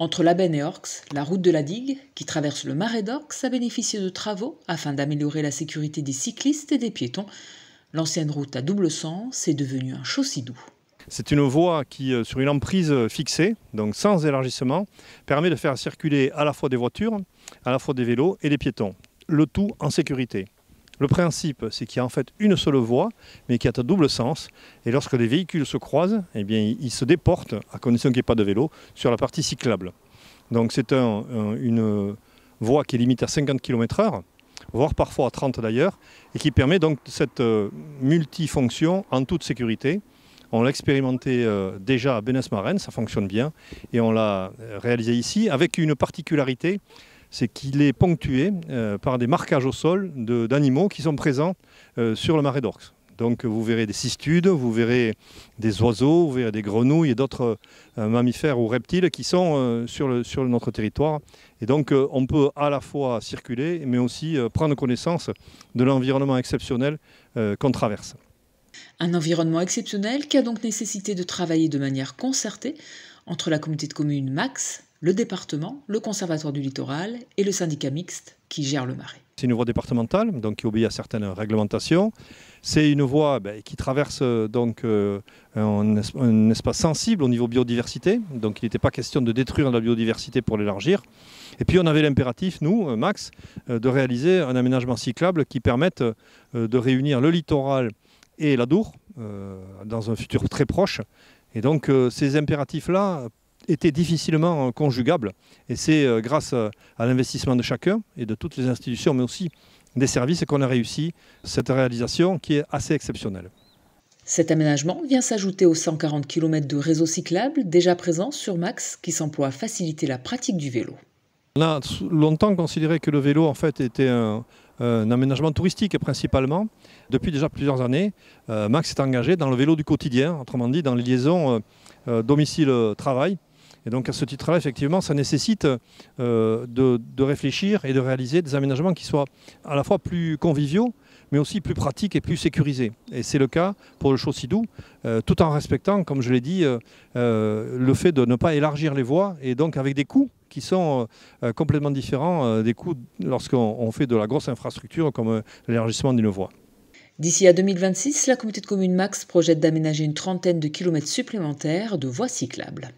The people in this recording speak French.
Entre la Benne et Orx, la route de la digue, qui traverse le marais d'Orx, a bénéficié de travaux afin d'améliorer la sécurité des cyclistes et des piétons. L'ancienne route à double sens est devenue un chaussée-doux. C'est une voie qui, sur une emprise fixée, donc sans élargissement, permet de faire circuler à la fois des voitures, à la fois des vélos et des piétons. Le tout en sécurité. Le principe, c'est qu'il y a en fait une seule voie, mais qui est à double sens. Et lorsque les véhicules se croisent, eh bien, ils se déportent, à condition qu'il n'y ait pas de vélo, sur la partie cyclable. Donc c'est une voie qui est limitée à 50 km/h, voire parfois à 30 d'ailleurs, et qui permet donc cette multifonction en toute sécurité. On l'a expérimenté déjà à Bénesse-Marennes, ça fonctionne bien, et on l'a réalisé ici avec une particularité, c'est qu'il est ponctué par des marquages au sol d'animaux qui sont présents sur le marais d'Orx. Donc vous verrez des cistudes, vous verrez des oiseaux, vous verrez des grenouilles et d'autres mammifères ou reptiles qui sont sur notre territoire. Et donc on peut à la fois circuler, mais aussi prendre connaissance de l'environnement exceptionnel qu'on traverse. Un environnement exceptionnel qui a donc nécessité de travailler de manière concertée entre la communauté de communes MAX, le département, le conservatoire du littoral et le syndicat mixte qui gère le marais. C'est une voie départementale, donc qui obéit à certaines réglementations. C'est une voie qui traverse donc un espace sensible au niveau biodiversité. Donc il n'était pas question de détruire la biodiversité pour l'élargir. Et puis on avait l'impératif, nous, Max, de réaliser un aménagement cyclable qui permette de réunir le littoral et l'Adour dans un futur très proche. Et donc ces impératifs-là étaient difficilement conjugables. Et c'est grâce à l'investissement de chacun et de toutes les institutions, mais aussi des services, qu'on a réussi cette réalisation qui est assez exceptionnelle. Cet aménagement vient s'ajouter aux 140 km de réseau cyclable déjà présents sur Max qui s'emploie à faciliter la pratique du vélo. On a longtemps considéré que le vélo en fait était un aménagement touristique principalement. Depuis déjà plusieurs années, Max s'est engagé dans le vélo du quotidien, autrement dit dans les liaisons domicile-travail. Et donc à ce titre-là, effectivement, ça nécessite de réfléchir et de réaliser des aménagements qui soient à la fois plus conviviaux, mais aussi plus pratiques et plus sécurisés. Et c'est le cas pour le Chaussée-Doux, tout en respectant, comme je l'ai dit, le fait de ne pas élargir les voies, et donc avec des coûts qui sont complètement différents des coûts lorsqu'on fait de la grosse infrastructure comme l'élargissement d'une voie. D'ici à 2026, la communauté de communes Max projette d'aménager une trentaine de kilomètres supplémentaires de voies cyclables.